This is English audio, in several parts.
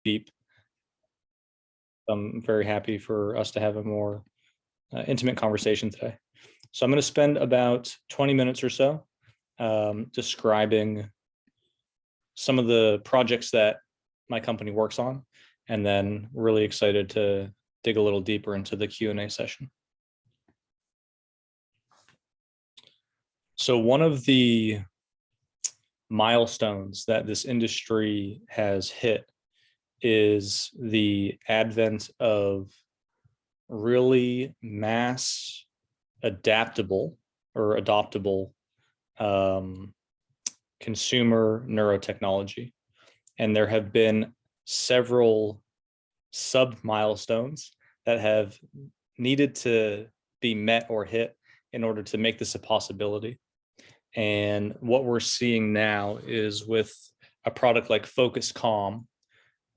deep. I'm very happy for us to have a more intimate conversation today. So I'm going to spend about 20 minutes or so describing some of the projects that my company works on, and then really excited to dig a little deeper into the Q&A session. So one of the milestones that this industry has hit is the advent of really mass adaptable or adoptable consumer neurotechnology. And there have been several sub-milestones that have needed to be met or hit in order to make this a possibility. And what we're seeing now is with a product like FocusCalm,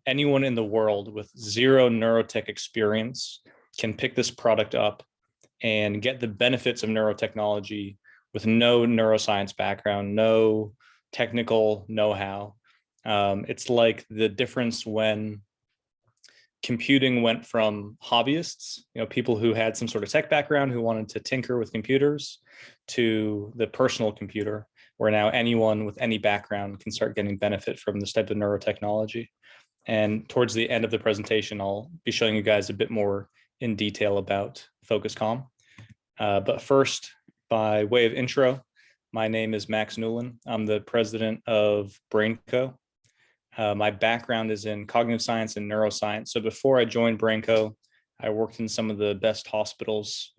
anyone in the world with zero neurotech experience can pick this product up and get the benefits of neurotechnology with no neuroscience background, no technical know-how. It's like the difference when computing went from hobbyists, people who had some sort of tech background who wanted to tinker with computers, to the personal computer, where now anyone with any background can start getting benefit from this type of neurotechnology. And towards the end of the presentation, I'll be showing you guys a bit more in detail about FocusCalm. But first, by way of intro, my name is Max Newlin. I'm the president of BrainCo. My background is in cognitive science and neuroscience. So before I joined BrainCo, I worked in some of the best hospitals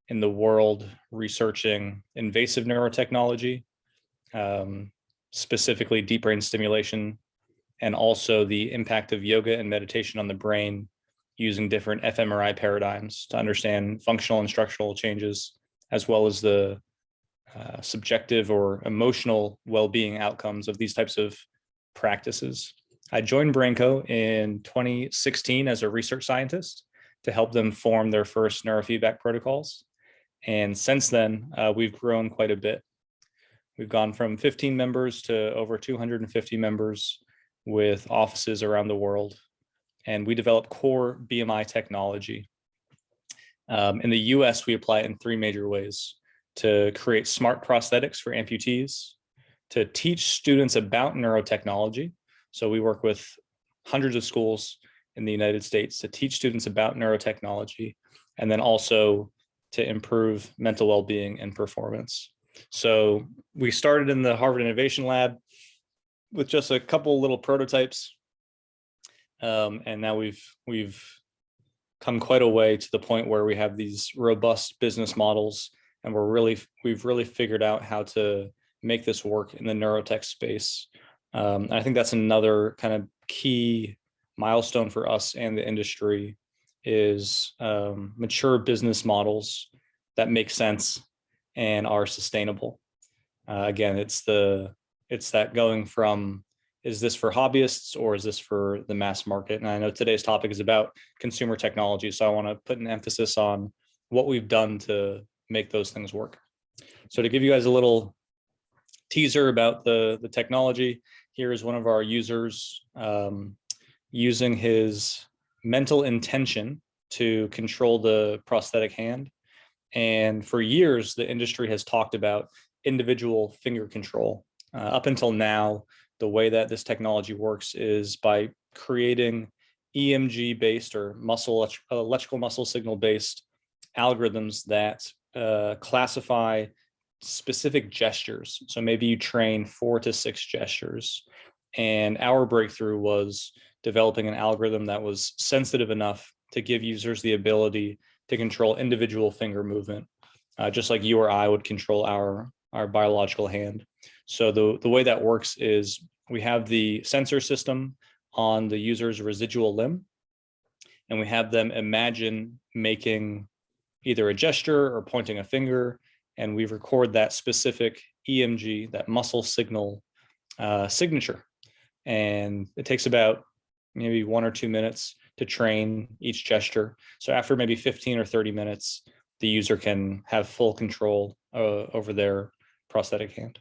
in the world researching invasive neurotechnology, specifically deep brain stimulation, and also the impact of yoga and meditation on the brain using different fMRI paradigms to understand functional and structural changes, as well as the subjective or emotional well-being outcomes of these types of practices. I joined BrainCo in 2016 as a research scientist to help them form their first neurofeedback protocols. And since then, we've grown quite a bit. We've gone from 15 members to over 250 members with offices around the world. And we develop core BMI technology. In the US, we apply it in three major ways: to create smart prosthetics for amputees, to teach students about neurotechnology. So we work with hundreds of schools in the United States to teach students about neurotechnology, and then also to improve mental well-being and performance. So we started in the Harvard Innovation Lab with just a couple little prototypes. And now we've come quite a way to the point where we have these robust business models, and we've really figured out how to make this work in the neurotech space. I think that's another kind of key milestone for us and the industry is mature business models that make sense and are sustainable. Again, it's that going from, is this for hobbyists or is this for the mass market? And I know today's topic is about consumer technology, so I want to put an emphasis on what we've done to make those things work. So to give you guys a little teaser about the technology, here is one of our users using his mental intention to control the prosthetic hand. And for years, the industry has talked about individual finger control. Up until now, the way that this technology works is by creating EMG-based or electrical muscle signal-based algorithms that classify specific gestures. So maybe you train 4 to 6 gestures. And our breakthrough was developing an algorithm that was sensitive enough to give users the ability to control individual finger movement, just like you or I would control our biological hand. So the way that works is we have the sensor system on the user's residual limb, and we have them imagine making either a gesture or pointing a finger, and we record that specific EMG, that muscle signal signature. And it takes about maybe 1 or 2 minutes to train each gesture. So after maybe 15 or 30 minutes, the user can have full control over their prosthetic hand.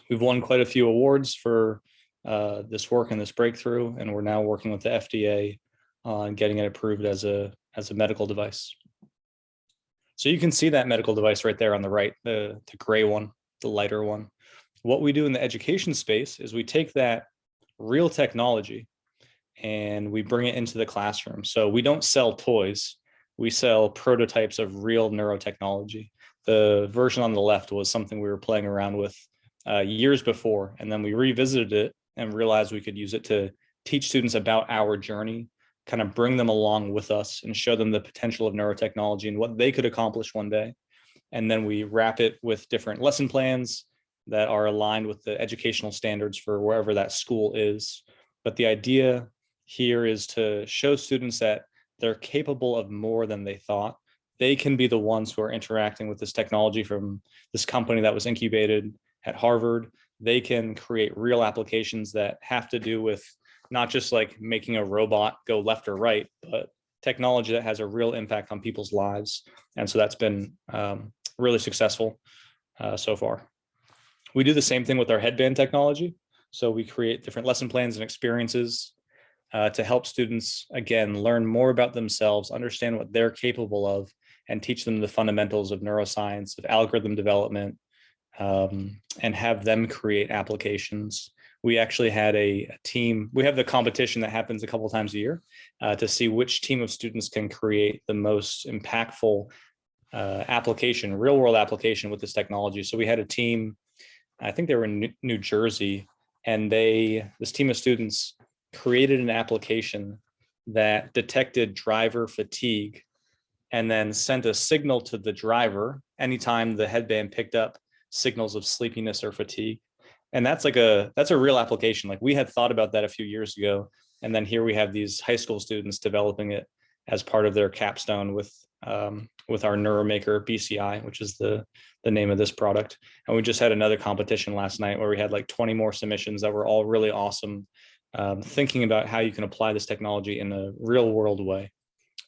We've won quite a few awards for this work and this breakthrough, and we're now working with the FDA on getting it approved as a medical device. So you can see that medical device right there on the right, the gray one, the lighter one. What we do in the education space is we take that real technology and we bring it into the classroom. So we don't sell toys, we sell prototypes of real neurotechnology. The version on the left was something we were playing around with years before, and then we revisited it and realized we could use it to teach students about our journey, kind of bring them along with us and show them the potential of neurotechnology and what they could accomplish one day. And then we wrap it with different lesson plans that are aligned with the educational standards for wherever that school is. But the idea here is to show students that they're capable of more than they thought. They can be the ones who are interacting with this technology from this company that was incubated at Harvard. They can create real applications that have to do with not just like making a robot go left or right, but technology that has a real impact on people's lives. And so that's been really successful so far. We do the same thing with our headband technology. So we create different lesson plans and experiences to help students, again, learn more about themselves, understand what they're capable of, and teach them the fundamentals of neuroscience, of algorithm development, and have them create applications. We actually had a team, we have the competition that happens a couple of times a year to see which team of students can create the most impactful application, real world application with this technology. So we had a team, I think they were in New Jersey, and this team of students created an application that detected driver fatigue and then sent a signal to the driver anytime the headband picked up signals of sleepiness or fatigue. And that's a real application. Like, we had thought about that a few years ago. And then here we have these high school students developing it as part of their capstone with our NeuroMaker BCI, which is the name of this product. And we just had another competition last night where we had like 20 more submissions that were all really awesome, thinking about how you can apply this technology in a real world way.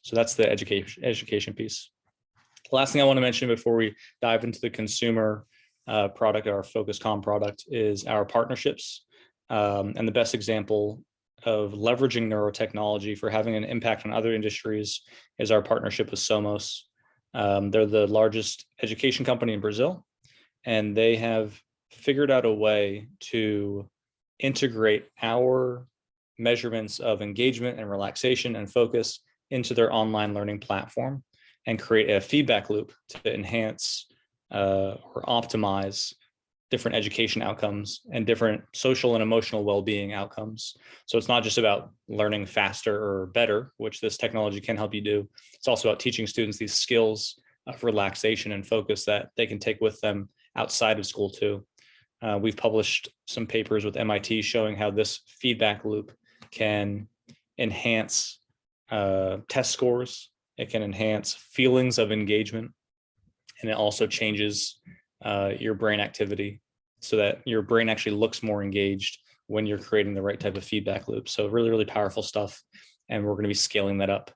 So that's the education piece. Last thing I want to mention before we dive into the consumer product, our FocusCalm product, is our partnerships. And the best example of leveraging neurotechnology for having an impact on other industries is our partnership with Somos. They're the largest education company in Brazil, and they have figured out a way to integrate our measurements of engagement and relaxation and focus into their online learning platform and create a feedback loop to enhance or optimize different education outcomes and different social and emotional well-being outcomes. So it's not just about learning faster or better, which this technology can help you do. It's also about teaching students these skills of relaxation and focus that they can take with them outside of school too. We've published some papers with MIT showing how this feedback loop can enhance test scores. It can enhance feelings of engagement, and it also changes your brain activity so that your brain actually looks more engaged when you're creating the right type of feedback loop. So really, really powerful stuff. And we're going to be scaling that up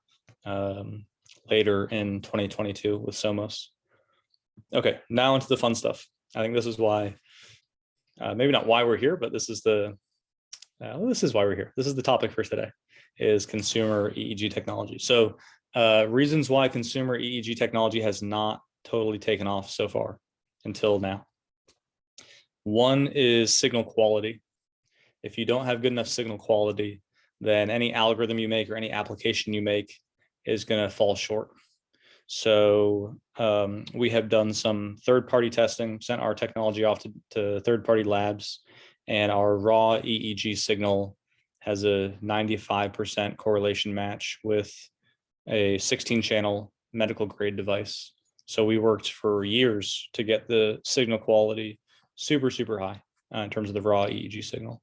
later in 2022 with Somos. Okay, now into the fun stuff. I think this is why, maybe not why we're here, but this is why we're here. This is the topic for today, is consumer EEG technology. So reasons why consumer EEG technology has not totally taken off so far until now. One is signal quality. If you don't have good enough signal quality, then any algorithm you make or any application you make is going to fall short. So we have done some third-party testing, sent our technology off to third-party labs, and our raw EEG signal has a 95% correlation match with a 16-channel medical grade device. So we worked for years to get the signal quality super, super high in terms of the raw EEG signal.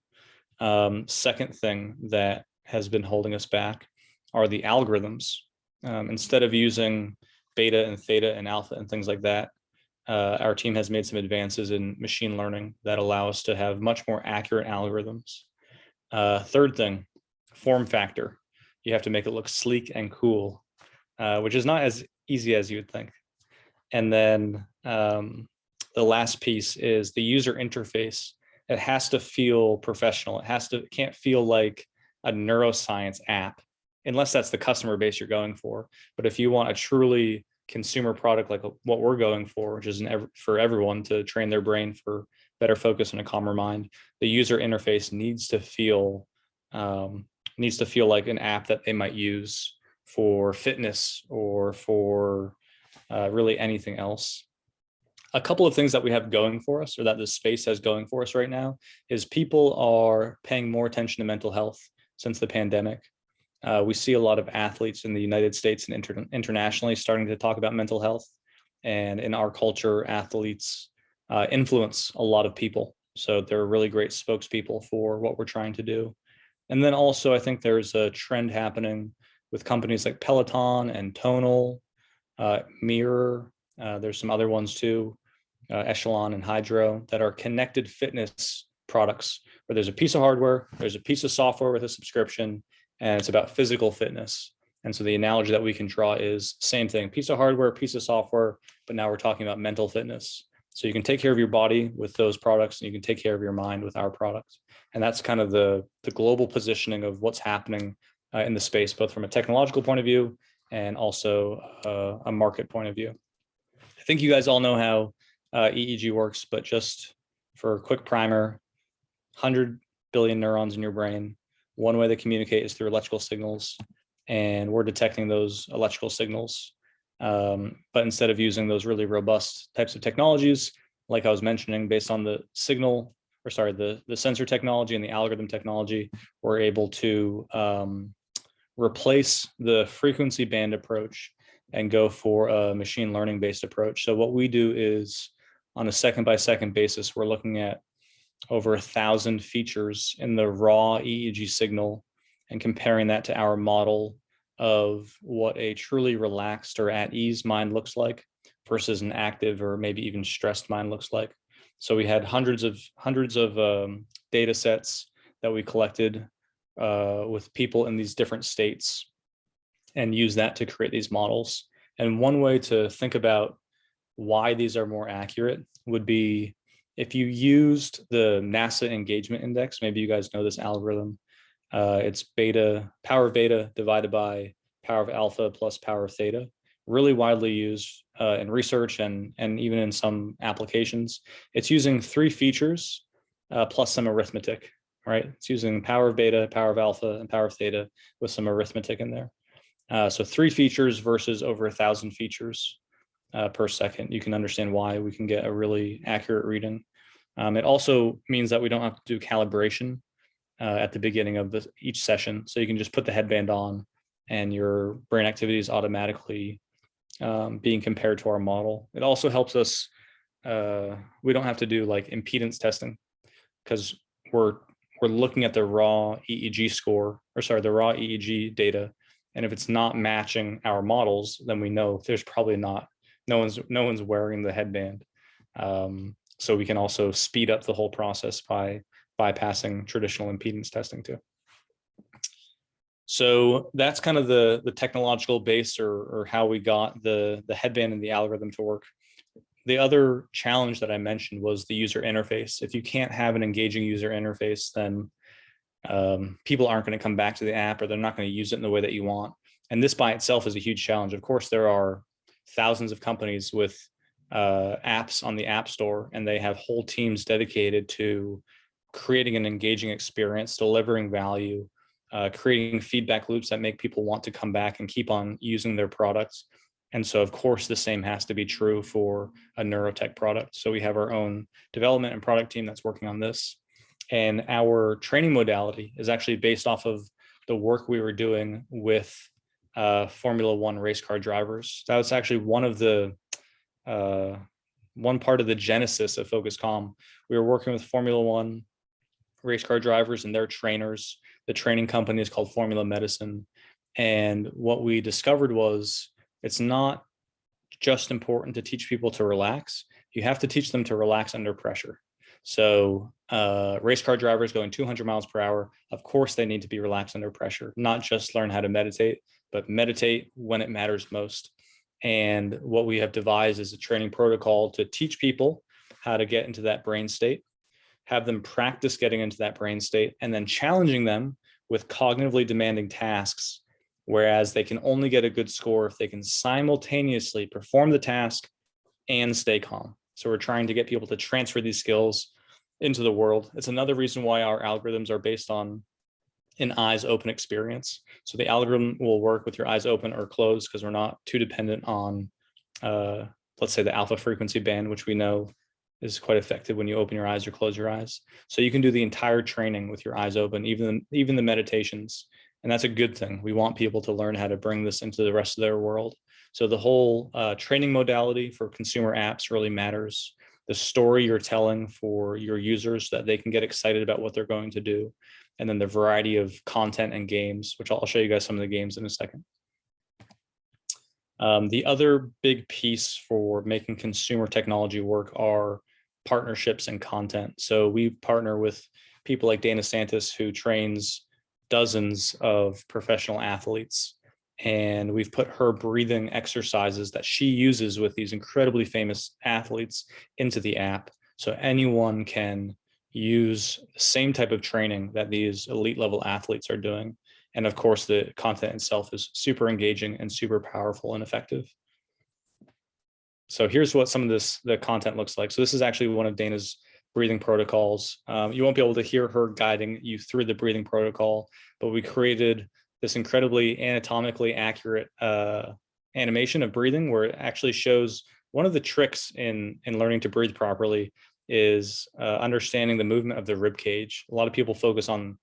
Second thing that has been holding us back are the algorithms. Instead of using beta and theta and alpha and things like that, our team has made some advances in machine learning that allow us to have much more accurate algorithms. Third thing, form factor. You have to make it look sleek and cool, which is not as easy as you would think. And then the last piece is the user interface it has to feel professional. It can't feel like a neuroscience app, unless that's the customer base you're going for. But if you want a truly consumer product like what we're going for, which is for everyone to train their brain for better focus and a calmer mind, the user interface needs to feel like an app that they might use for fitness or for really anything else. A couple of things that we have going for us, or that this space has going for us right now, is people are paying more attention to mental health since the pandemic. We see a lot of athletes in the United States and internationally starting to talk about mental health. And in our culture, athletes influence a lot of people. So they're really great spokespeople for what we're trying to do. And then also, I think there's a trend happening with companies like Peloton and Tonal, Mirror. There's some other ones too, Echelon and Hydro, that are connected fitness products where there's a piece of hardware, there's a piece of software with a subscription, and it's about physical fitness. And so the analogy that we can draw is same thing, piece of hardware, piece of software, but now we're talking about mental fitness. So you can take care of your body with those products, and you can take care of your mind with our products. And that's kind of the global positioning of what's happening in the space, both from a technological point of view and also a market point of view. I think you guys all know how EEG works, but just for a quick primer, 100 billion neurons in your brain. One way they communicate is through electrical signals, and we're detecting those electrical signals. But instead of using those really robust types of technologies, like I was mentioning, based on the sensor technology and the algorithm technology, we're able to replace the frequency band approach and go for a machine learning based approach. So what we do is, on a second by second basis, we're looking at over 1,000 features in the raw EEG signal and comparing that to our model of what a truly relaxed or at ease mind looks like versus an active or maybe even stressed mind looks like. So we had hundreds of data sets that we collected with people in these different states and use that to create these models. And one way to think about why these are more accurate would be if you used the NASA engagement index. Maybe you guys know this algorithm. It's power of beta divided by power of alpha plus power of theta, really widely used in research and even in some applications. It's using 3 features plus some arithmetic, right? It's using power of beta, power of alpha, and power of theta with some arithmetic in there. So 3 features versus over 1,000 features per second. You can understand why we can get a really accurate reading. It also means that we don't have to do calibration at the beginning of each session. So you can just put the headband on and your brain activity is automatically being compared to our model. It also helps us, we don't have to do like impedance testing because we're looking at the raw EEG the raw EEG data. And if it's not matching our models, then we know there's probably no one's wearing the headband. So we can also speed up the whole process by bypassing traditional impedance testing too. So that's kind of the technological base or how we got the headband and the algorithm to work. The other challenge that I mentioned was the user interface. If you can't have an engaging user interface, then people aren't going to come back to the app, or they're not going to use it in the way that you want. And this by itself is a huge challenge. Of course, there are thousands of companies with apps on the App Store, and they have whole teams dedicated to creating an engaging experience, delivering value, creating feedback loops that make people want to come back and keep on using their products. And so, of course, the same has to be true for a neurotech product. So we have our own development and product team that's working on this. And our training modality is actually based off of the work we were doing with Formula One race car drivers. That was actually one part of the genesis of FocusCalm. We were working with Formula One race car drivers and their trainers. The training company is called Formula Medicine. And what we discovered was it's not just important to teach people to relax. You have to teach them to relax under pressure. So race car drivers going 200 miles per hour, of course, they need to be relaxed under pressure, not just learn how to meditate, but meditate when it matters most. And what we have devised is a training protocol to teach people how to get into that brain state. have them practice getting into that brain state, and then challenging them with cognitively demanding tasks, whereas they can only get a good score if they can simultaneously perform the task and stay calm. So we're trying to get people to transfer these skills into the world. It's another reason why our algorithms are based on an eyes open experience. So the algorithm will work with your eyes open or closed because we're not too dependent on, let's say, the alpha frequency band, which we know is quite effective when you open your eyes or close your eyes. So you can do the entire training with your eyes open, even the meditations. And that's a good thing. We want people to learn how to bring this into the rest of their world. So the whole training modality for consumer apps really matters. The story you're telling for your users so that they can get excited about what they're going to do. And then the variety of content and games, which I'll show you guys some of the games in a second. The other big piece for making consumer technology work are partnerships and content. So we partner with people like Dana Santis, who trains dozens of professional athletes. And we've put her breathing exercises that she uses with these incredibly famous athletes into the app. So anyone can use the same type of training that these elite level athletes are doing. And of course, the content itself is super engaging and super powerful and effective. So here's what some of the content looks like. So this is actually one of Dana's breathing protocols. You won't be able to hear her guiding you through the breathing protocol, but we created this incredibly anatomically accurate animation of breathing where it actually shows one of the tricks in learning to breathe properly is understanding the movement of the rib cage. A lot of people focus on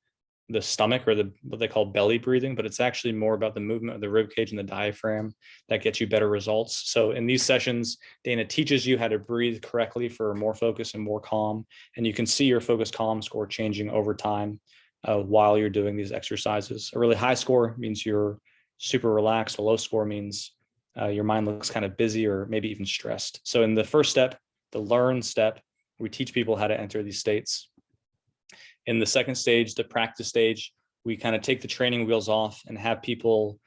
the stomach or what they call belly breathing, but it's actually more about the movement of the rib cage and the diaphragm that gets you better results. So in these sessions, Dana teaches you how to breathe correctly for more focus and more calm. And you can see your FocusCalm score changing over time while you're doing these exercises. A really high score means you're super relaxed. A low score means your mind looks kind of busy or maybe even stressed. So in the first step, the learn step, we teach people how to enter these states. In the second stage, the practice stage, we kind of take the training wheels off and have people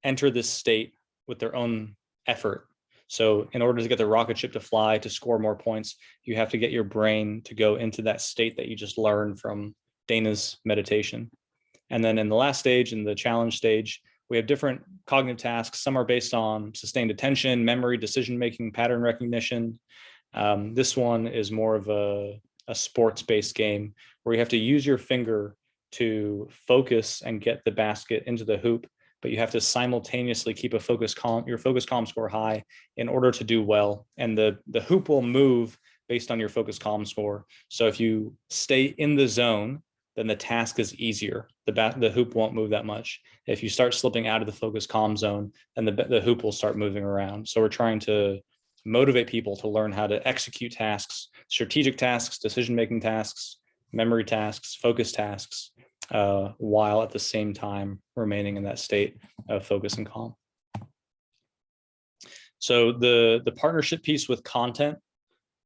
enter this state with their own effort. So in order to get the rocket ship to fly, to score more points, you have to get your brain to go into that state that you just learned from Dana's meditation. And then in the last stage, in the challenge stage, we have different cognitive tasks. Some are based on sustained attention, memory, decision-making, pattern recognition. This one is more of a sports-based game where you have to use your finger to focus and get the basket into the hoop, but you have to simultaneously keep your FocusCalm score high in order to do well. And the hoop will move based on your FocusCalm score. So if you stay in the zone, then the task is easier. The hoop won't move that much. If you start slipping out of the FocusCalm zone, then the hoop will start moving around. So we're trying to motivate people to learn how to execute tasks, strategic tasks, decision-making tasks, memory tasks, focus tasks, while at the same time remaining in that state of focus and calm. So the partnership piece with content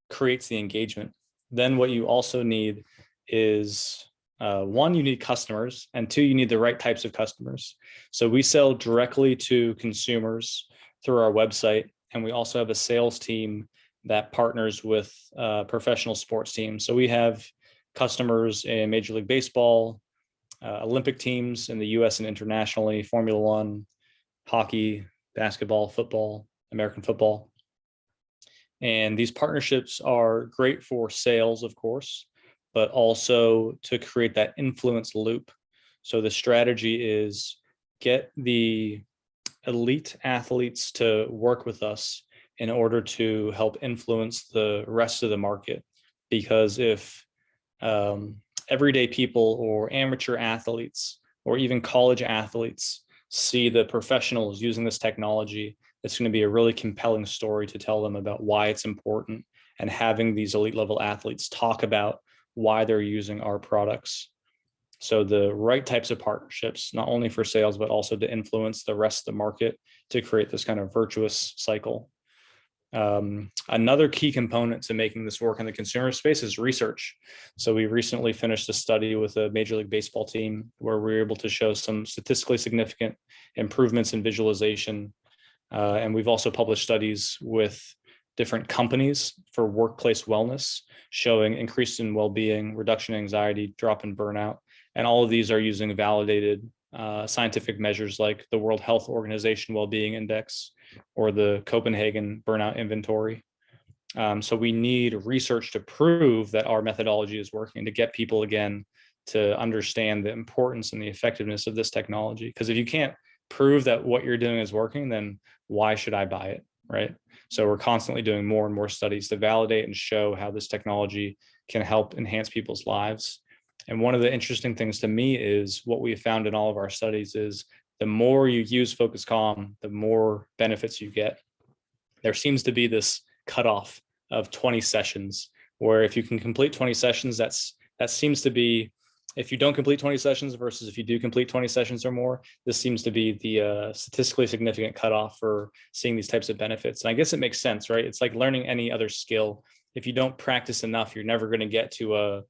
creates the engagement. Then what you also need is one, you need customers, and two, you need the right types of customers. So we sell directly to consumers through our website, and we also have a sales team that partners with professional sports teams. So we have customers in Major League Baseball, Olympic teams in the US and internationally, Formula One, hockey, basketball, football, American football. And these partnerships are great for sales, of course, but also to create that influence loop. So the strategy is get the elite athletes to work with us in order to help influence the rest of the market. Because if everyday people or amateur athletes or even college athletes see the professionals using this technology, it's going to be a really compelling story to tell them about why it's important, and having these elite level athletes talk about why they're using our products. So the right types of partnerships, not only for sales, but also to influence the rest of the market to create this kind of virtuous cycle. Another key component to making this work in the consumer space is research. So we recently finished a study with a Major League Baseball team where we were able to show some statistically significant improvements in visualization. And we've also published studies with different companies for workplace wellness, showing increase in well-being, reduction in anxiety, drop in burnout. And all of these are using validated scientific measures like the World Health Organization Well-Being Index or the Copenhagen Burnout Inventory. So we need research to prove that our methodology is working, to get people again to understand the importance and the effectiveness of this technology. Because if you can't prove that what you're doing is working, then why should I buy it, right? So we're constantly doing more and more studies to validate and show how this technology can help enhance people's lives. And one of the interesting things to me is what we have found in all of our studies is the more you use FocusCalm, the more benefits you get. There seems to be this cutoff of 20 sessions, where if you can complete 20 sessions, that seems to be, if you don't complete 20 sessions versus if you do complete 20 sessions or more, this seems to be the statistically significant cutoff for seeing these types of benefits. And I guess it makes sense, right? It's like learning any other skill. If you don't practice enough, you're never going to get to a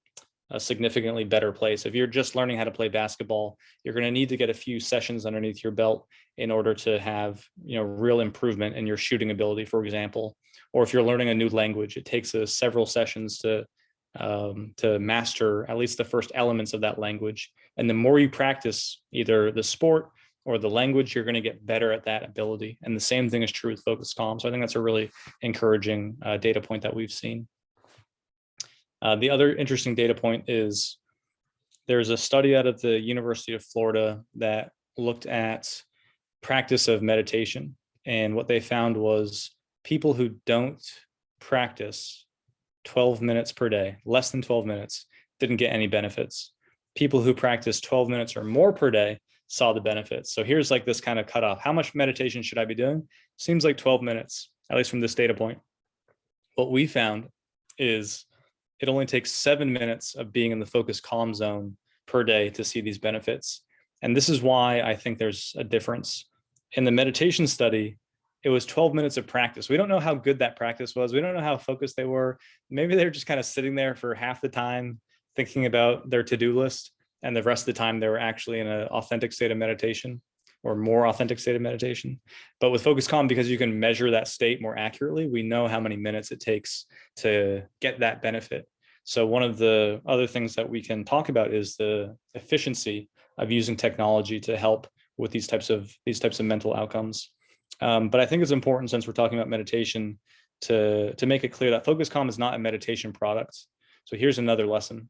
significantly better place. If you're just learning how to play basketball, you're going to need to get a few sessions underneath your belt in order to have, real improvement in your shooting ability, for example. Or if you're learning a new language, it takes several sessions to master at least the first elements of that language. And the more you practice either the sport or the language, you're going to get better at that ability. And the same thing is true with FocusCalm. So I think that's a really encouraging data point that we've seen. The other interesting data point is there's a study out of the University of Florida that looked at practice of meditation. And what they found was people who don't practice 12 minutes per day, less than 12 minutes, didn't get any benefits. People who practice 12 minutes or more per day saw the benefits. So here's like this kind of cutoff. How much meditation should I be doing? Seems like 12 minutes, at least from this data point. What we found is it only takes 7 minutes of being in the FocusCalm zone per day to see these benefits. And this is why I think there's a difference. In the meditation study, it was 12 minutes of practice. We don't know how good that practice was. We don't know how focused they were. Maybe they were just kind of sitting there for half the time thinking about their to-do list, and the rest of the time they were actually in an authentic state of meditation or more authentic state of meditation. But with FocusCalm, because you can measure that state more accurately, we know how many minutes it takes to get that benefit. So one of the other things that we can talk about is the efficiency of using technology to help with these types of mental outcomes. But I think it's important, since we're talking about meditation, to make it clear that FocusCalm is not a meditation product. So here's another lesson.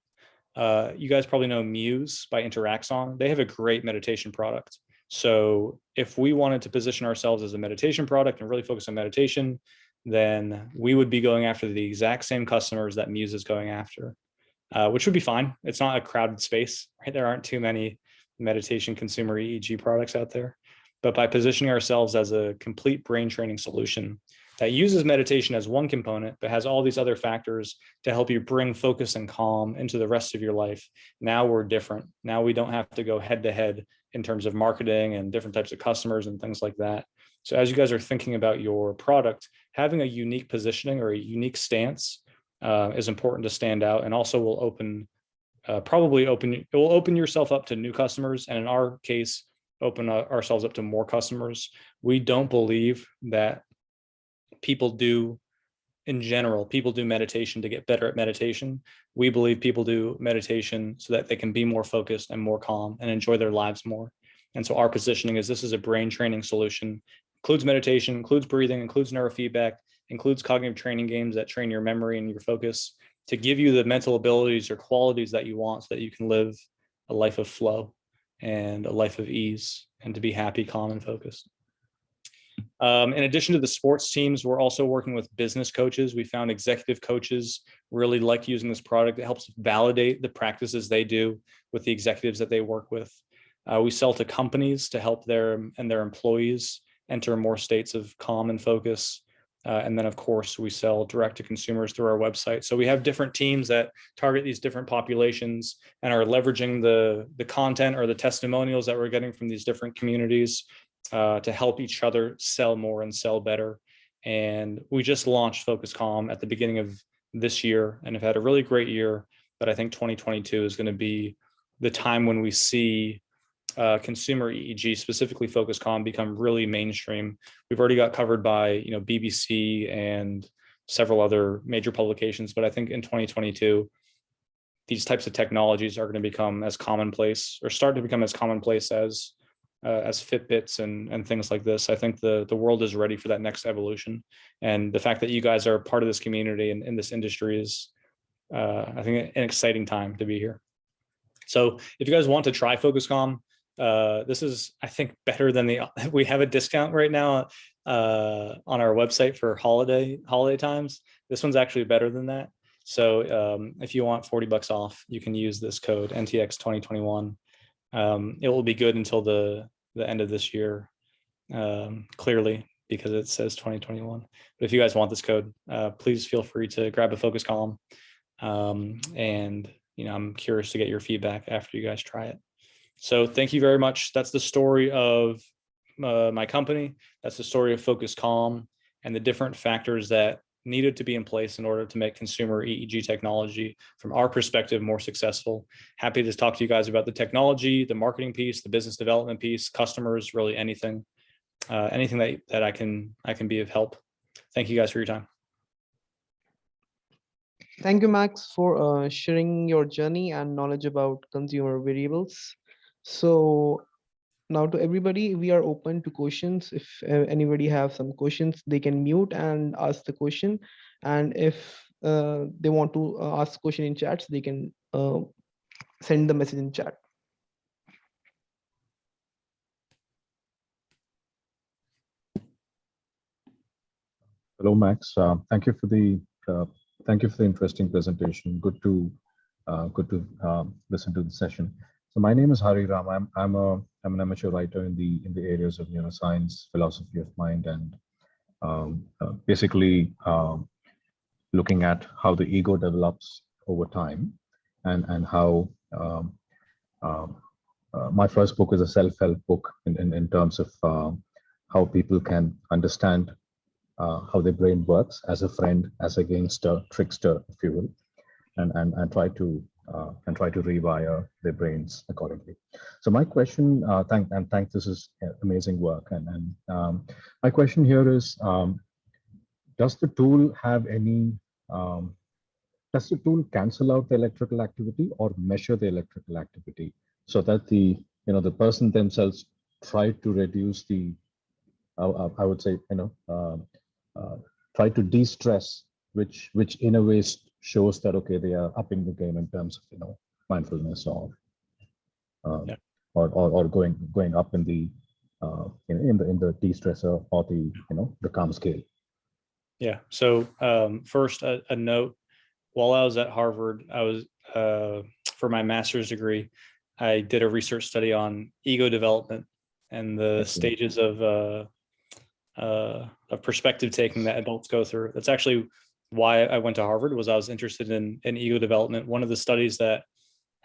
You guys probably know Muse by Interaxon. They have a great meditation product. So if we wanted to position ourselves as a meditation product and really focus on meditation, then we would be going after the exact same customers that Muse is going after, which would be fine. It's not a crowded space, right? There aren't too many meditation consumer EEG products out there. But by positioning ourselves as a complete brain training solution that uses meditation as one component, but has all these other factors to help you bring focus and calm into the rest of your life, now we're different. Now we don't have to go head to head in terms of marketing and different types of customers and things like that. So as you guys are thinking about your product, having a unique positioning or a unique stance is important to stand out, and also will it will open yourself up to new customers. And in our case, open ourselves up to more customers. We don't believe that people do meditation to get better at meditation. We believe people do meditation so that they can be more focused and more calm and enjoy their lives more. And so our positioning is this is a brain training solution, includes meditation, includes breathing, includes neurofeedback, includes cognitive training games that train your memory and your focus to give you the mental abilities or qualities that you want so that you can live a life of flow and a life of ease, and to be happy, calm, and focused. In addition to the sports teams, we're also working with business coaches. We found executive coaches really like using this product. It helps validate the practices they do with the executives that they work with. We sell to companies to help their employees enter more states of calm and focus. And then, of course, we sell direct to consumers through our website. So we have different teams that target these different populations and are leveraging the content or the testimonials that we're getting from these different communities to help each other sell more and sell better. And we just launched FocusCalm at the beginning of this year and have had a really great year. But I think 2022 is going to be the time when we see consumer EEG, specifically FocusCalm, become really mainstream. We've already got covered by BBC and several other major publications. But I think in 2022, these types of technologies are going to become as commonplace, or start to become as commonplace as Fitbits and things like this. I think the world is ready for that next evolution. And the fact that you guys are part of this community and in this industry is, I think, an exciting time to be here. So if you guys want to try FocusCalm, this is, I think, better than we have a discount right now on our website for holiday times. This one's actually better than that. So if you want $40 off, you can use this code NTX 2021. It will be good until the end of this year, clearly, because it says 2021. But if you guys want this code, please feel free to grab a FocusCalm. And I'm curious to get your feedback after you guys try it. So thank you very much. That's the story of my company. That's the story of FocusCalm and the different factors that needed to be in place in order to make consumer EEG technology, from our perspective, more successful. Happy to talk to you guys about the technology, the marketing piece, the business development piece, customers, really anything that I can be of help. Thank you guys for your time. Thank you, Max, for sharing your journey and knowledge about consumer variables. So now to everybody, we are open to questions. If anybody have some questions, they can mute and ask the question. And if they want to ask question in chats, they can send the message in chat. Hello, Max. Thank you for the interesting presentation. Good to listen to the session. So my name is Hari Ram. I'm an amateur writer in the areas of neuroscience, philosophy of mind, and basically looking at how the ego develops over time, and how my first book is a self-help book in terms of how people can understand how their brain works as a friend, as a gangster, trickster, if you will, and try to rewire their brains accordingly. So my question, thanks, this is amazing work. And my question here is, does the tool have any, does the tool cancel out the electrical activity or measure the electrical activity so that the person themselves try to reduce the, I would say, try to de-stress, which in a way shows that, okay, they are upping the game in terms of mindfulness or going up in the de-stressor or the calm scale. Yeah. So first, a note. While I was at Harvard, I was for my master's degree, I did a research study on ego development and the stages of perspective taking that adults go through. That's actually why I went to Harvard, was I was interested in ego development. One of the studies that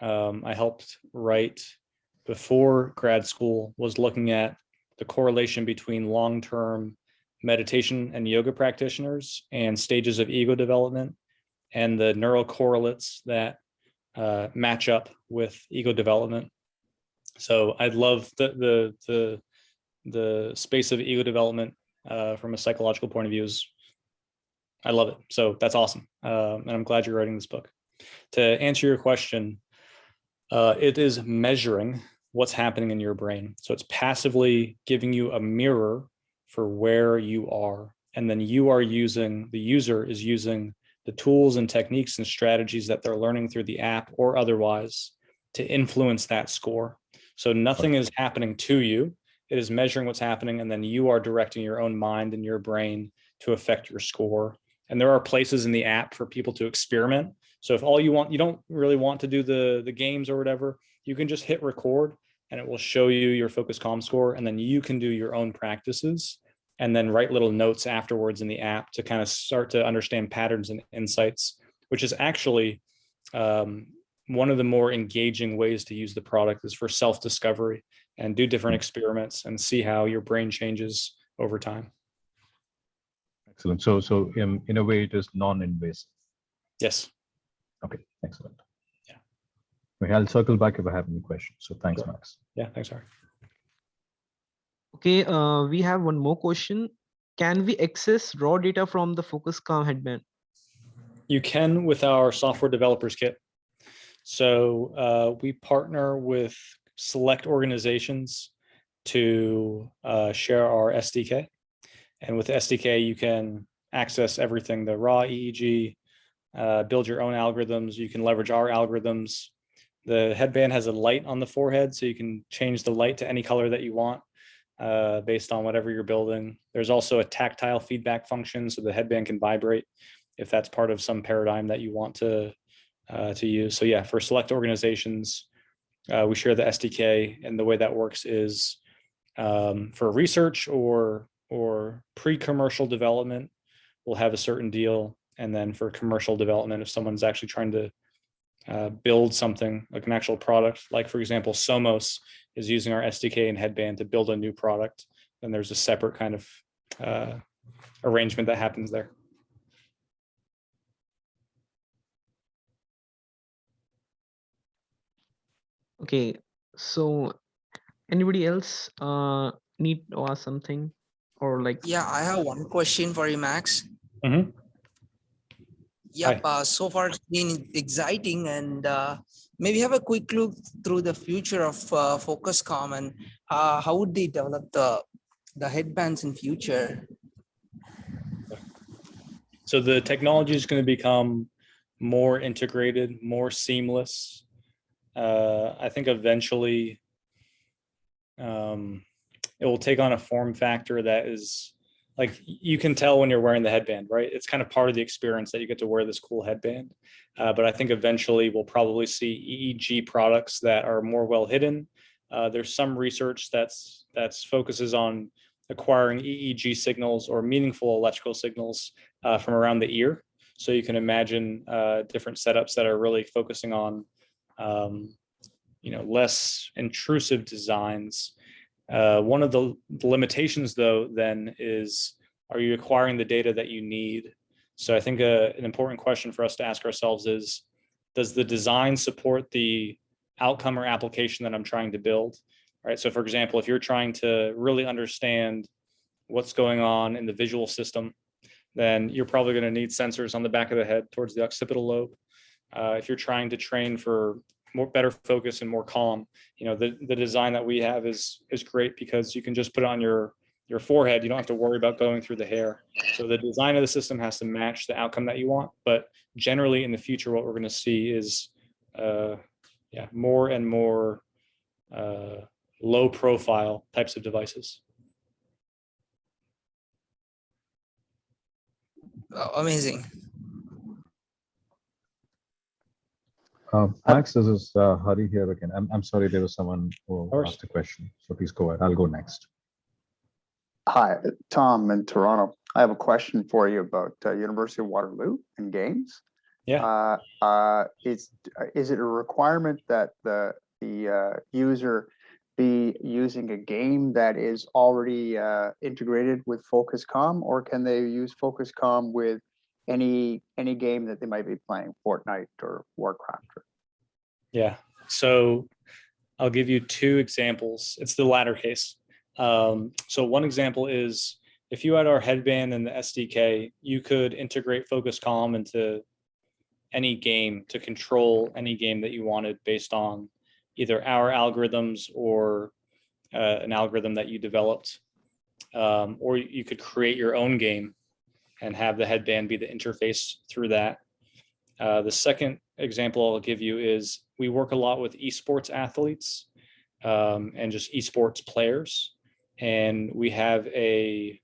I helped write before grad school was looking at the correlation between long-term meditation and yoga practitioners and stages of ego development, and the neural correlates that match up with ego development. So I'd love the space of ego development from a psychological point of view. I love it. So that's awesome. And I'm glad you're writing this book. To answer your question, it is measuring what's happening in your brain. So it's passively giving you a mirror for where you are. And then the user is using the tools and techniques and strategies that they're learning through the app or otherwise to influence that score. So nothing is happening to you. It is measuring what's happening, and then you are directing your own mind and your brain to affect your score. And there are places in the app for people to experiment. So if all you don't really want to do the games or whatever, you can just hit record and it will show you your FocusCalm score, and then you can do your own practices and then write little notes afterwards in the app to kind of start to understand patterns and insights, which is actually one of the more engaging ways to use the product is for self-discovery and do different experiments and see how your brain changes over time. Excellent. So in a way, it is non-invasive. Yes. Okay, excellent. Yeah. Okay, I'll circle back if I have any questions. So thanks, sure. Max. Yeah, thanks, Harry. Okay, we have one more question. can we access raw data from the FocusCalm headband? You can with our software developers kit. So we partner with select organizations to share our SDK. And with the SDK, you can access everything, the raw EEG, build your own algorithms. You can leverage our algorithms. The headband has a light on the forehead, so you can change the light to any color that you want based on whatever you're building. There's also a tactile feedback function, so the headband can vibrate if that's part of some paradigm that you want to use. So yeah, for select organizations, we share the SDK, and the way that works is for research or pre-commercial development, we'll have a certain deal. And then for commercial development, if someone's actually trying to build something like an actual product, like for example, Somos is using our SDK and headband to build a new product, then there's a separate kind of arrangement that happens there. Okay, so anybody else need to ask something or like? Yeah, I have one question for you, Max. Mm-hmm. Yep, so far it's been exciting, and maybe have a quick look through the future of FocusCalm and how would they develop the headbands in future? So the technology is going to become more integrated, more seamless. I think eventually it will take on a form factor that is like, you can tell when you're wearing the headband, right? It's kind of part of the experience that you get to wear this cool headband. But I think eventually we'll probably see EEG products that are more well hidden. There's some research that's focuses on acquiring EEG signals or meaningful electrical signals from around the ear. So you can imagine different setups that are really focusing on less intrusive designs. One of the limitations, though, then is, are you acquiring the data that you need? So I think an important question for us to ask ourselves is, does the design support the outcome or application that I'm trying to build? All right. So for example, if you're trying to really understand what's going on in the visual system, then you're probably going to need sensors on the back of the head towards the occipital lobe. If you're trying to train for better focus and more calm, the design that we have is great because you can just put it on your forehead. You don't have to worry about going through the hair. So the design of the system has to match the outcome that you want. But generally in the future, what we're going to see is more and more low profile types of devices. Amazing. Max, this is Hari here again. I'm sorry, there was someone who asked a question. So please go ahead. I'll go next. Hi, Tom in Toronto. I have a question for you about University of Waterloo and games. Yeah. Is it a requirement that the user be using a game that is already integrated with FocusCalm, or can they use FocusCalm with any game that they might be playing, Fortnite or Warcraft? Yeah. So I'll give you two examples. It's the latter case. So one example is, if you had our headband and the SDK, you could integrate FocusCalm into any game to control any game that you wanted based on either our algorithms or an algorithm that you developed. Or you could create your own game and have the headband be the interface through that. The second example I'll give you is, we work a lot with esports athletes and just esports players. And we have a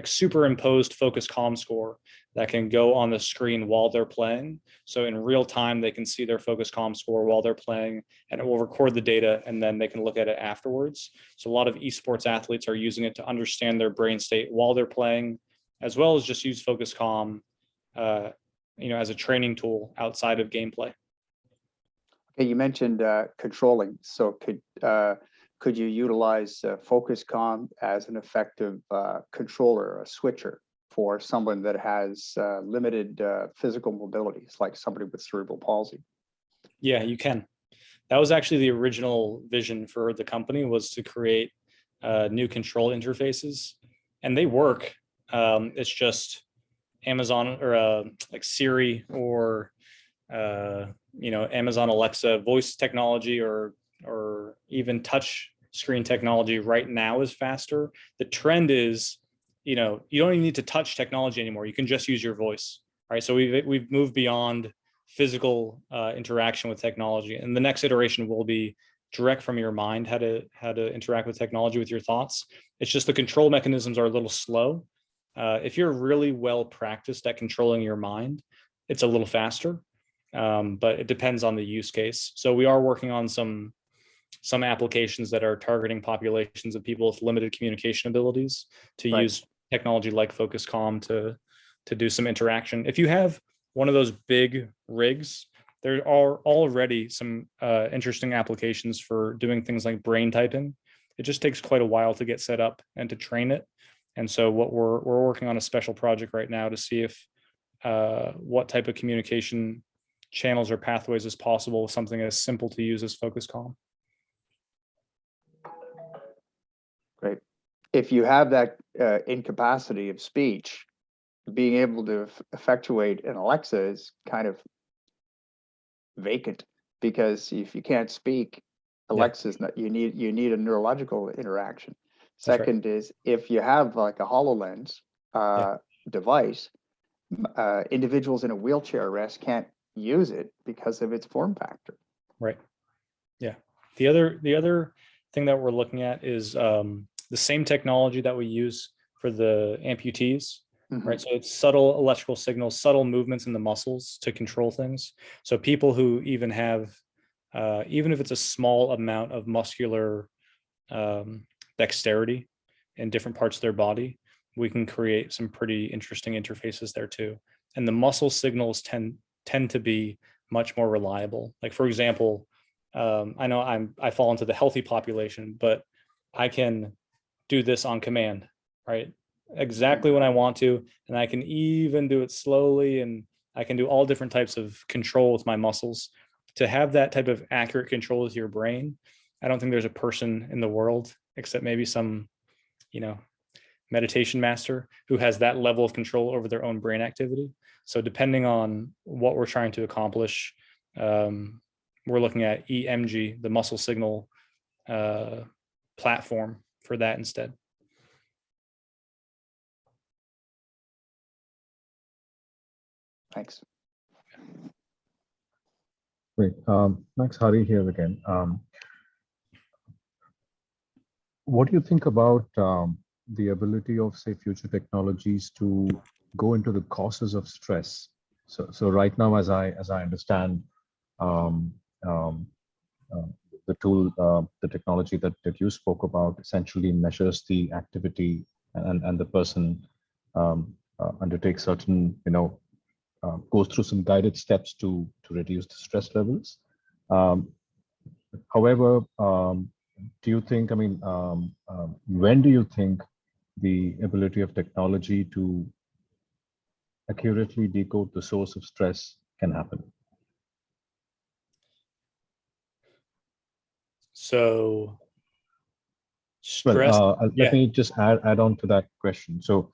superimposed FocusCalm score that can go on the screen while they're playing. So in real time, they can see their FocusCalm score while they're playing, and it will record the data, and then they can look at it afterwards. So a lot of esports athletes are using it to understand their brain state while they're playing, as well as just use FocusCalm as a training tool outside of gameplay. Okay, you mentioned controlling. So could you utilize FocusCalm as an effective controller, a switcher for someone that has limited physical mobilities, like somebody with cerebral palsy? Yeah, you can. That was actually the original vision for the company, was to create new control interfaces. and they work. It's just Amazon or like Siri or Amazon Alexa voice technology or even touch screen technology right now is faster. The trend is, you don't even need to touch technology anymore. You can just use your voice, right? So we've moved beyond physical interaction with technology, and the next iteration will be direct from your mind how to interact with technology with your thoughts. It's just the control mechanisms are a little slow. If you're really well practiced at controlling your mind, it's a little faster, but it depends on the use case. So we are working on some applications that are targeting populations of people with limited communication abilities to use technology like FocusCalm to do some interaction. If you have one of those big rigs, there are already some interesting applications for doing things like brain typing. It just takes quite a while to get set up and to train it. And so what we're working on a special project right now to see if what type of communication channels or pathways is possible with something as simple to use as FocusCalm. Great. If you have that incapacity of speech, being able to effectuate an Alexa is kind of vacant, because if you can't speak, Alexa's not, you need a neurological interaction. Second is, if you have like a HoloLens device, individuals in a wheelchair rest can't use it because of its form factor. Right. Yeah. The other thing that we're looking at is the same technology that we use for the amputees. Right. So it's subtle electrical signals, subtle movements in the muscles to control things. So people who even have, even if it's a small amount of muscular dexterity in different parts of their body, we can create some pretty interesting interfaces there too. And the muscle signals tend to be much more reliable. Like, for example, I know I fall into the healthy population, but I can do this on command, right? Exactly when I want to, and I can even do it slowly, and I can do all different types of control with my muscles. To have that type of accurate control with your brain, I don't think there's a person in the world, except maybe some, meditation master, who has that level of control over their own brain activity. So depending on what we're trying to accomplish, we're looking at EMG, the muscle signal platform for that instead. Thanks. Great. Max, Hari here again. What do you think about the ability of, say, future technologies to go into the causes of stress? So right now, as I understand, the tool, the technology that you spoke about, essentially measures the activity, and the person undertakes certain, goes through some guided steps to reduce the stress levels. However, do you think, when do you think the ability of technology to accurately decode the source of stress can happen? So stress. Well, let me just add on to that question. So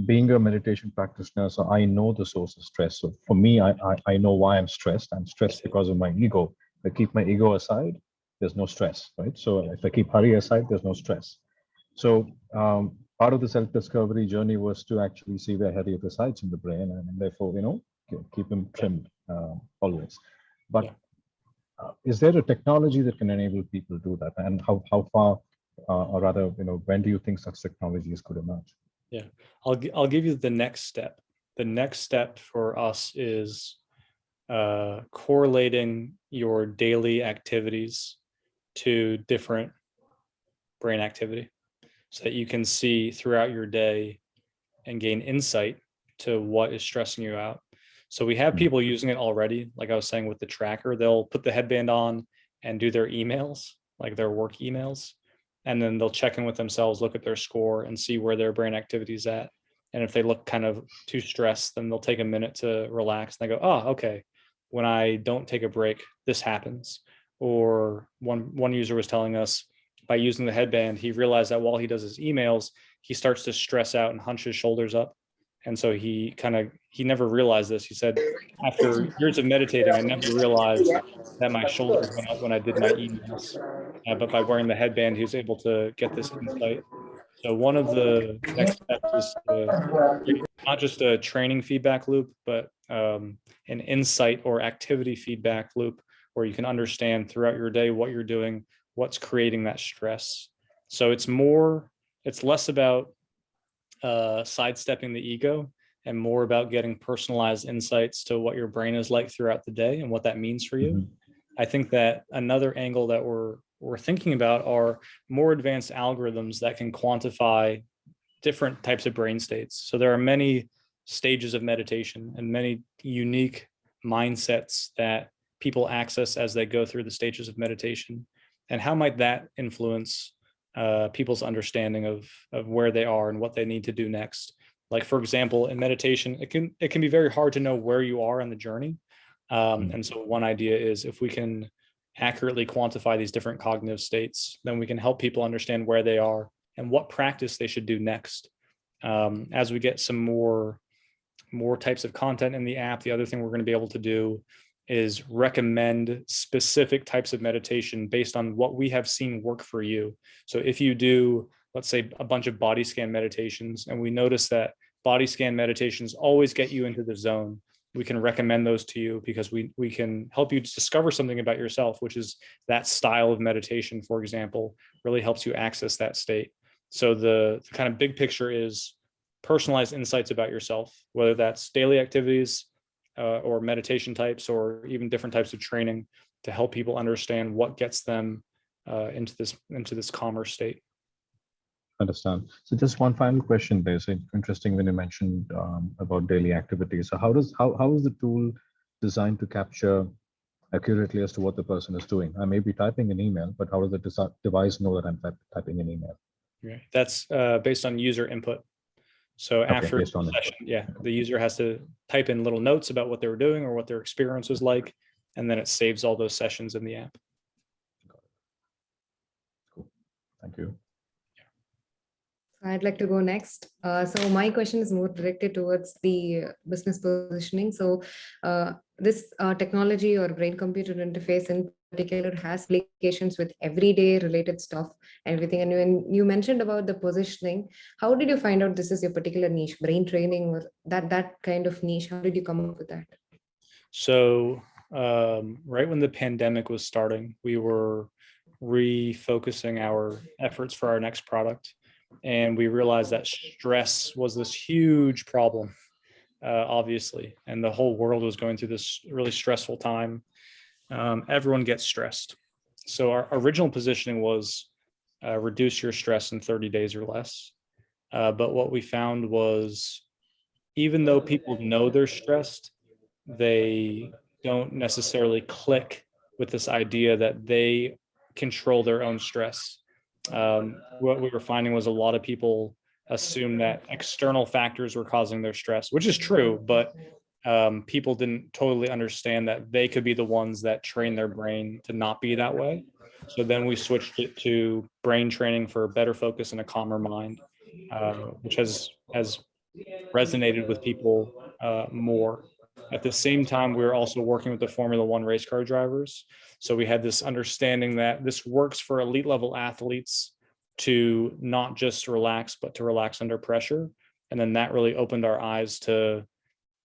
being a meditation practitioner, so I know the source of stress. So for me, I know why I'm stressed. I'm stressed because of my ego. If I keep my ego aside, there's no stress, right? So if I keep Hari aside, there's no stress. So part of the self-discovery journey was to actually see where Hari resides in the brain, and therefore, keep him trimmed always. But is there a technology that can enable people to do that? And how far, or rather, when do you think such technologies could emerge? Yeah, I'll give you the next step. The next step for us is correlating your daily activities to different brain activity, so that you can see throughout your day and gain insight to what is stressing you out. So we have people using it already. Like I was saying with the tracker, they'll put the headband on and do their emails, like their work emails. And then they'll check in with themselves, look at their score and see where their brain activity is at. And if they look kind of too stressed, then they'll take a minute to relax. And they go, oh, okay, when I don't take a break, this happens. Or one user was telling us, by using the headband, he realized that while he does his emails, he starts to stress out and hunch his shoulders up. And so he never realized this. He said, after years of meditating, I never realized that my shoulders went up when I did my emails. But by wearing the headband, he was able to get this insight. So one of the next steps is to create not just a training feedback loop, but an insight or activity feedback loop where you can understand throughout your day what you're doing, what's creating that stress. So it's less about sidestepping the ego and more about getting personalized insights to what your brain is like throughout the day and what that means for you. Mhm. I think that another angle that we're thinking about are more advanced algorithms that can quantify different types of brain states. So there are many stages of meditation and many unique mindsets that people access as they go through the stages of meditation. And how might that influence people's understanding of where they are and what they need to do next? Like, for example, in meditation, it can be very hard to know where you are on the journey. And so one idea is if we can accurately quantify these different cognitive states, then we can help people understand where they are and what practice they should do next. As we get some more types of content in the app, the other thing we're going to be able to do is recommend specific types of meditation based on what we have seen work for you. So if you do, let's say, a bunch of body scan meditations, and we notice that body scan meditations always get you into the zone, we can recommend those to you because we can help you discover something about yourself, which is that style of meditation, for example, really helps you access that state. So the kind of big picture is personalized insights about yourself, whether that's daily activities or meditation types, or even different types of training to help people understand what gets them into this calmer state. Understand. So just one final question there. So interesting when you mentioned about daily activities. So how is the tool designed to capture accurately as to what the person is doing? I may be typing an email, but how does the device know that I'm typing an email? Yeah, that's based on user input. So after the session, the user has to type in little notes about what they were doing or what their experience was like, and then it saves all those sessions in the app. Cool. Thank you. I'd like to go next. So my question is more directed towards the business positioning. So this technology or brain-computer interface in particular has applications with everyday related stuff, everything. And when you mentioned about the positioning, how did you find out this is your particular niche, brain training or that kind of niche? How did you come up with that? So right when the pandemic was starting, we were refocusing our efforts for our next product. And we realized that stress was this huge problem, obviously, and the whole world was going through this really stressful time. Everyone gets stressed. So our original positioning was reduce your stress in 30 days or less. But what we found was, even though people know they're stressed, they don't necessarily click with this idea that they control their own stress. What we were finding was a lot of people assume that external factors were causing their stress, which is true, but people didn't totally understand that they could be the ones that train their brain to not be that way. So then we switched it to brain training for better focus and a calmer mind, which has resonated with people more. At the same time, we were also working with the Formula One race car drivers. So we had this understanding that this works for elite level athletes to not just relax, but to relax under pressure. And then that really opened our eyes to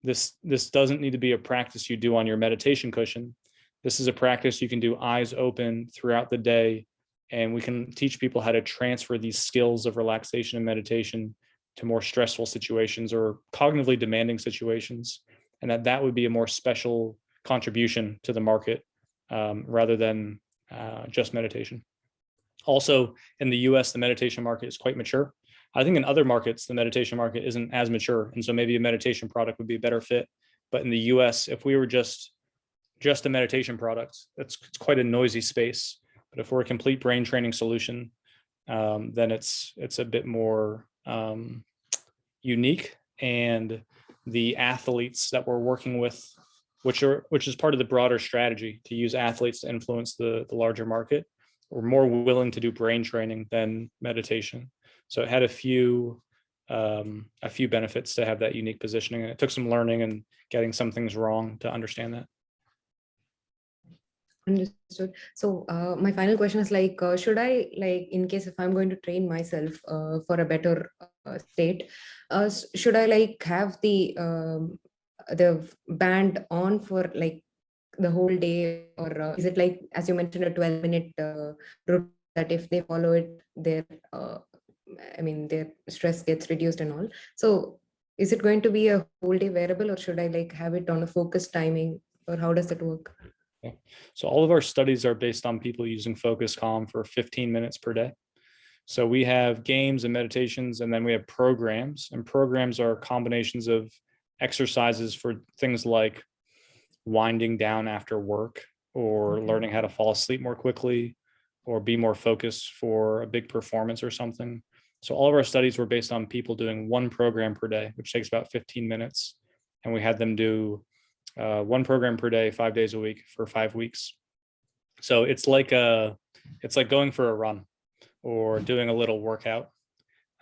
this doesn't need to be a practice you do on your meditation cushion. This is a practice you can do eyes open throughout the day. And we can teach people how to transfer these skills of relaxation and meditation to more stressful situations or cognitively demanding situations. And that would be a more special contribution to the market rather than just meditation. Also, in the US, the meditation market is quite mature. I think in other markets, the meditation market isn't as mature. And so maybe a meditation product would be a better fit. But in the US, if we were just a meditation product, it's quite a noisy space. But if we're a complete brain training solution, then it's a bit more unique. And the athletes that we're working with, which is part of the broader strategy to use athletes to influence the larger market, were more willing to do brain training than meditation. So it had a few benefits to have that unique positioning. And it took some learning and getting some things wrong to understand that. Understood. So my final question is like, should I, like, in case if I'm going to train myself for a better state, should I like have the band on for like the whole day, or is it like, as you mentioned, a 12-minute routine that if they follow it, their their stress gets reduced and all. So is it going to be a whole day wearable, or should I like have it on a focused timing, or how does it work? Okay. So all of our studies are based on people using FocusCalm for 15 minutes per day. So we have games and meditations, and then we have programs, and programs are combinations of exercises for things like winding down after work, or learning how to fall asleep more quickly, or be more focused for a big performance or something. So all of our studies were based on people doing one program per day, which takes about 15 minutes. And we had them do one program per day, 5 days a week for 5 weeks. So it's like going for a run or doing a little workout.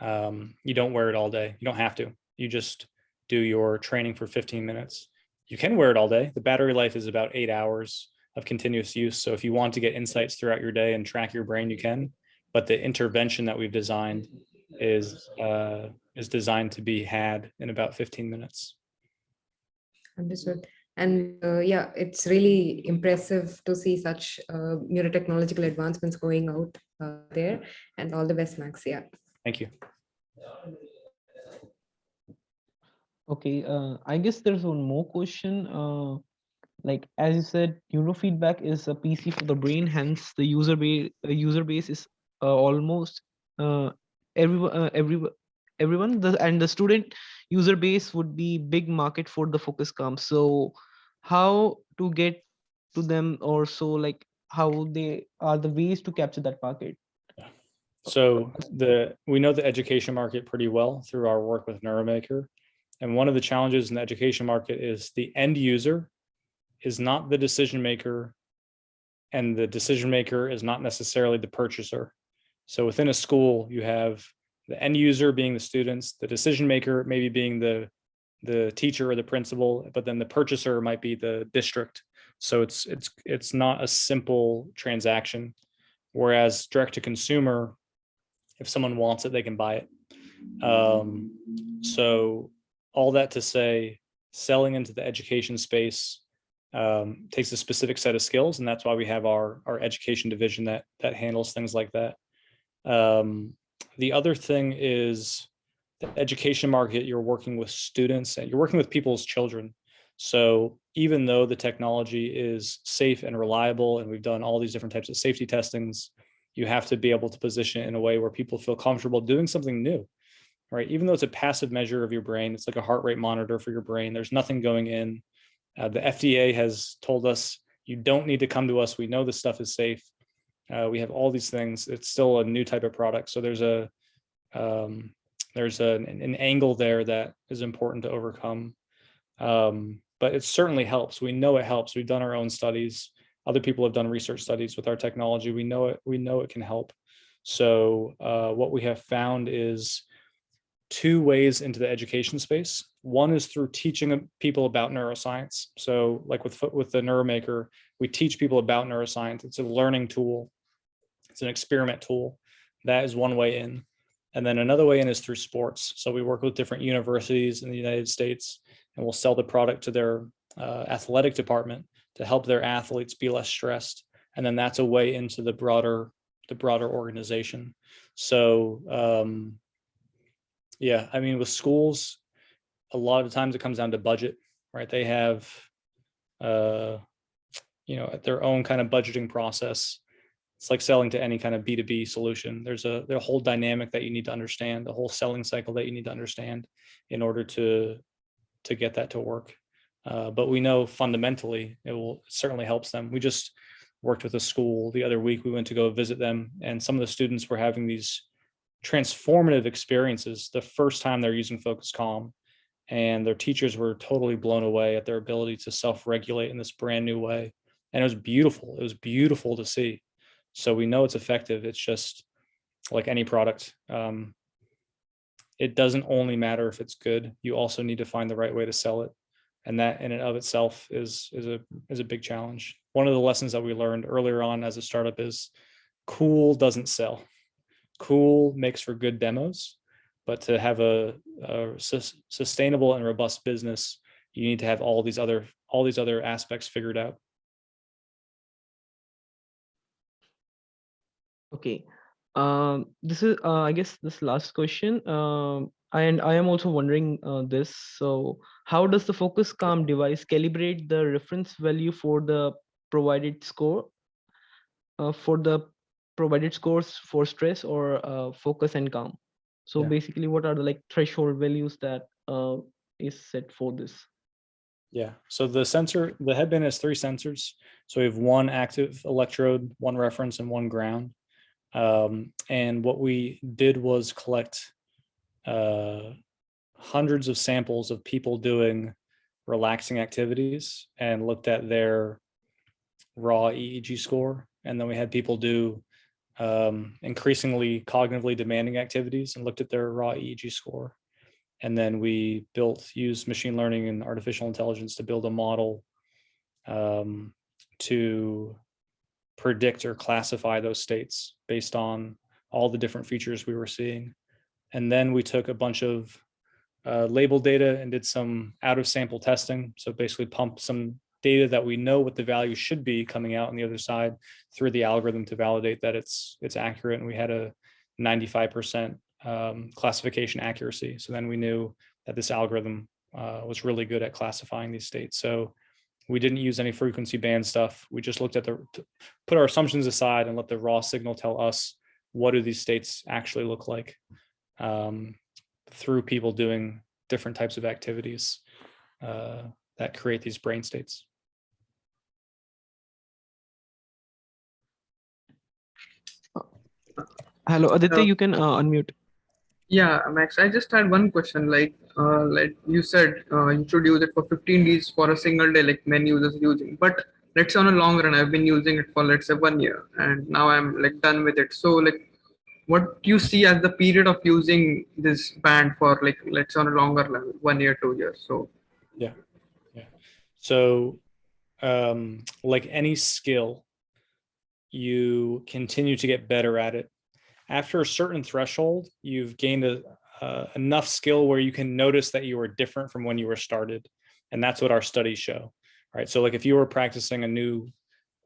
You don't wear it all day. You don't have to. You just do your training for 15 minutes. You can wear it all day. The battery life is about 8 hours of continuous use. So if you want to get insights throughout your day and track your brain, you can. But the intervention that we've designed is designed to be had in about 15 minutes. Understood. And yeah, it's really impressive to see such neurotechnological advancements going out there. And all the best, Max. Yeah. Thank you. Okay, I guess there's one more question. Like as you said, neurofeedback is a PC for the brain. Hence, the user base is almost everyone. And the student user base would be big market for the FocusCalm. So, how to get to them, or so like how they are the ways to capture that market? So we know the education market pretty well through our work with Neuromaker. And one of the challenges in the education market is the end user is not the decision maker, and the decision maker is not necessarily the purchaser. So within a school, you have the end user being the students, the decision maker maybe being the teacher or the principal, but then the purchaser might be the district. So it's not a simple transaction. Whereas direct to consumer, if someone wants it, they can buy it. So all that to say, selling into the education space takes a specific set of skills, and that's why we have our education division that handles things like that. The other thing is the education market. You're working with students and you're working with people's children. So even though the technology is safe and reliable, and we've done all these different types of safety testings, you have to be able to position it in a way where people feel comfortable doing something new, right? Even though it's a passive measure of your brain, it's like a heart rate monitor for your brain. There's nothing going in. The FDA has told us, you don't need to come to us. We know this stuff is safe. We have all these things. It's still a new type of product. So there's an angle there that is important to overcome. But it certainly helps. We know it helps. We've done our own studies. Other people have done research studies with our technology. We know it can help. So what we have found is 2 ways into the education space. One is through teaching people about neuroscience. So like with the Neuromaker, we teach people about neuroscience. It's a learning tool. It's an experiment tool. That is one way in. And then another way in is through sports. So we work with different universities in the United States, and we'll sell the product to their athletic department to help their athletes be less stressed. And then that's a way into the broader organization. So yeah, I mean, with schools, a lot of times it comes down to budget, right? They have their own kind of budgeting process. It's like selling to any kind of B2B solution. There's a whole dynamic that you need to understand, the whole selling cycle that you need to understand in order to get that to work. But we know fundamentally it certainly helps them. We just worked with a school the other week. We went to go visit them, and some of the students were having these transformative experiences the first time they're using FocusCalm, and their teachers were totally blown away at their ability to self-regulate in this brand new way. And it was beautiful. It was beautiful to see. So we know it's effective. It's just like any product. It doesn't only matter if it's good. You also need to find the right way to sell it. And that in and of itself is a big challenge. One of the lessons that we learned earlier on as a startup is cool doesn't sell. Cool makes for good demos, but to have a sustainable and robust business, you need to have all these other aspects figured out. Okay. This is, I guess, this last question. And I am also wondering this. So, how does the FocusCalm device calibrate the reference value for the provided score, for the provided scores for stress or focus and calm? So, Yeah. basically, what are the like threshold values that is set for this? Yeah. So the headband has 3 sensors. So we have 1 active electrode, 1 reference, and 1 ground. And what we did was collect hundreds of samples of people doing relaxing activities and looked at their raw EEG score. And then we had people do increasingly cognitively demanding activities and looked at their raw EEG score. And then we used machine learning and artificial intelligence to build a model to predict or classify those states based on all the different features we were seeing. And then we took a bunch of label data and did some out of sample testing. So basically pumped some data that we know what the value should be coming out on the other side through the algorithm to validate that it's accurate. And we had a 95% classification accuracy. So then we knew that this algorithm was really good at classifying these states. So we didn't use any frequency band stuff. We just looked at put our assumptions aside and let the raw signal tell us what do these states actually look like through people doing different types of activities that create these brain states. Hello, Aditya, you can unmute. Yeah, Max, I just had one question. Like you said, you should use it for 15 days for a single day, like many users using. But let's say on a long run, I've been using it for, let's say, 1 year, and now I'm like done with it. So like, what do you see as the period of using this band for, like, let's say on a longer level, 1 year, 2 years? So yeah. So like any skill, you continue to get better at it. After a certain threshold, you've gained enough skill where you can notice that you are different from when you were started. And that's what our studies show, right? So like if you were practicing a new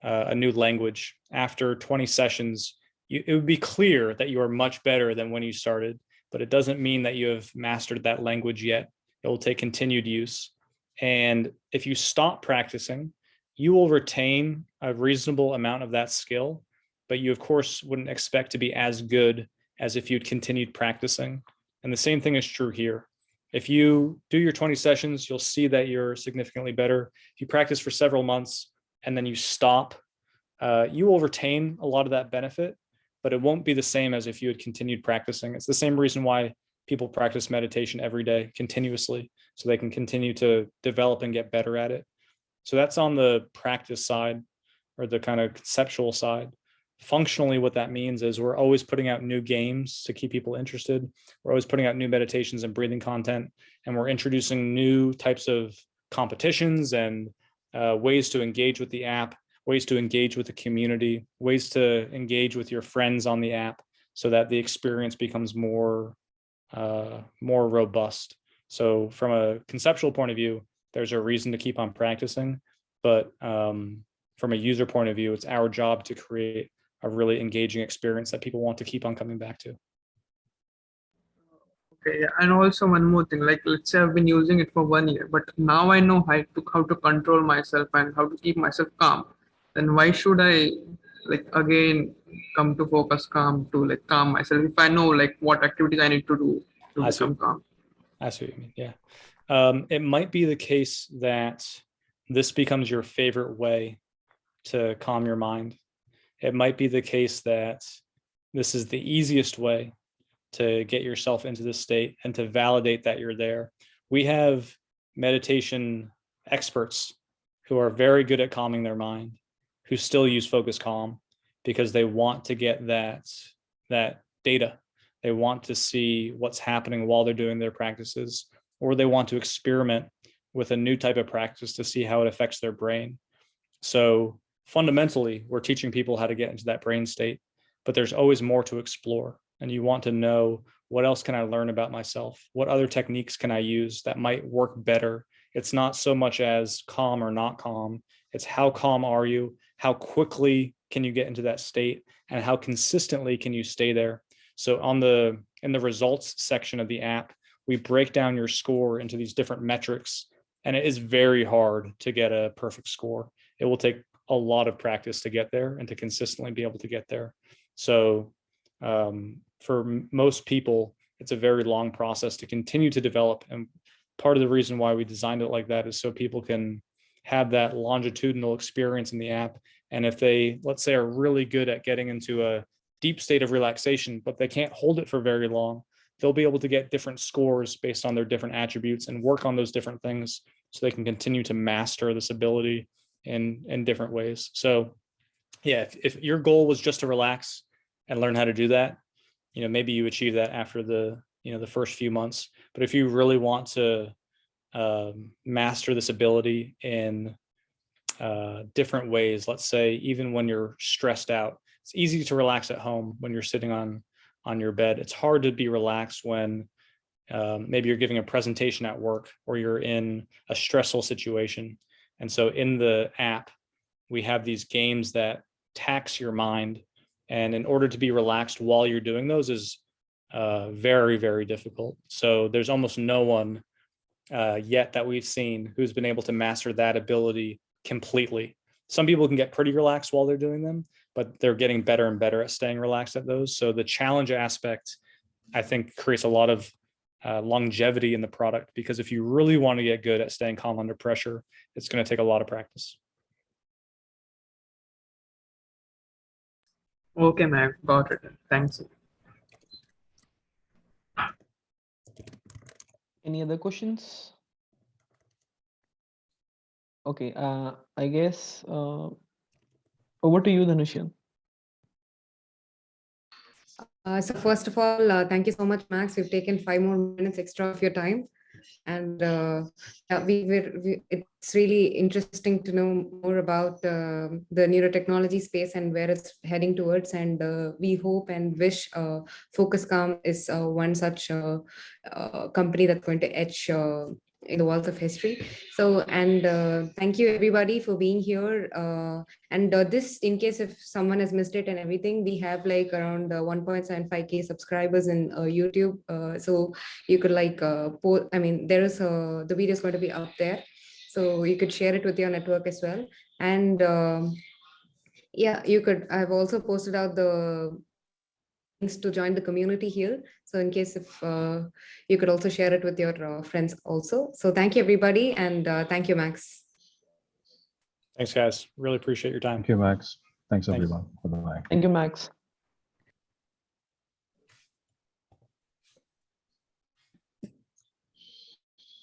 language, after 20 sessions, it would be clear that you are much better than when you started, but it doesn't mean that you have mastered that language yet. It will take continued use. And if you stop practicing, you will retain a reasonable amount of that skill, but you of course wouldn't expect to be as good as if you'd continued practicing. And the same thing is true here. If you do your 20 sessions, you'll see that you're significantly better. If you practice for several months and then you stop, you will retain a lot of that benefit, but it won't be the same as if you had continued practicing. It's the same reason why people practice meditation every day continuously, so they can continue to develop and get better at it. So that's on the practice side, or the kind of conceptual side. Functionally, what that means is we're always putting out new games to keep people interested. We're always putting out new meditations and breathing content, and we're introducing new types of competitions and ways to engage with the app, ways to engage with the community, ways to engage with your friends on the app, so that the experience becomes more robust. So from a conceptual point of view, there's a reason to keep on practicing, but from a user point of view, it's our job to create a really engaging experience that people want to keep on coming back to. okay, and also one more thing, like let's say I've been using it for 1 year, but now I know how to control myself and how to keep myself calm. Then why should I like again come to FocusCalm to like calm myself if I know like what activities I need to do to become calm? I see what you mean. Yeah. It might be the case that this becomes your favorite way to calm your mind. It might be the case that this is the easiest way to get yourself into this state and to validate that you're there. We have meditation experts who are very good at calming their mind, who still use FocusCalm, because they want to get that data. They want to see what's happening while they're doing their practices, or they want to experiment with a new type of practice to see how it affects their brain. So fundamentally, we're teaching people how to get into that brain state, but there's always more to explore. And you want to know, what else can I learn about myself? What other techniques can I use that might work better? It's not so much as calm or not calm. It's how calm are you? How quickly can you get into that state? And how consistently can you stay there? So in the results section of the app, we break down your score into these different metrics, and it is very hard to get a perfect score. It will take a lot of practice to get there and to consistently be able to get there. So for most people, it's a very long process to continue to develop. And part of the reason why we designed it like that is so people can have that longitudinal experience in the app. And if they, let's say, are really good at getting into a deep state of relaxation, but they can't hold it for very long, they'll be able to get different scores based on their different attributes and work on those different things so they can continue to master this ability in different ways. So yeah, if your goal was just to relax and learn how to do that, maybe you achieve that after the first few months. But if you really want to master this ability in different ways, let's say even when you're stressed out, it's easy to relax at home when you're sitting on your bed. It's hard to be relaxed when maybe you're giving a presentation at work or you're in a stressful situation. And so in the app, we have these games that tax your mind. And in order to be relaxed while you're doing those is very, very difficult. So there's almost no one yet that we've seen who's been able to master that ability completely. Some people can get pretty relaxed while they're doing them, but they're getting better and better at staying relaxed at those. So the challenge aspect, I think, creates a lot of longevity in the product, because if you really want to get good at staying calm under pressure, it's going to take a lot of practice. Okay, Mac, got it. Thanks. Any other questions? Okay, I guess over to you, Dhanushan. So first of all, thank you so much, Max. We've taken 5 more minutes extra of your time. And yeah, it's really interesting to know more about the neurotechnology space and where it's heading towards. And we hope and wish FocusCalm is one such company that's going to etch in the walls of history. So, and thank you everybody for being here. And this, in case if someone has missed it and everything, we have like around 1.75K subscribers in YouTube. So you could like there is the video is going to be up there, so you could share it with your network as well. And yeah, I've also posted out the links to join the community here, so in case if you could also share it with your friends also. So thank you everybody, and thank you, Max. Thanks, guys. Really appreciate your time. Thank you, Max. Thanks everyone. Bye-bye. Thank you, Max.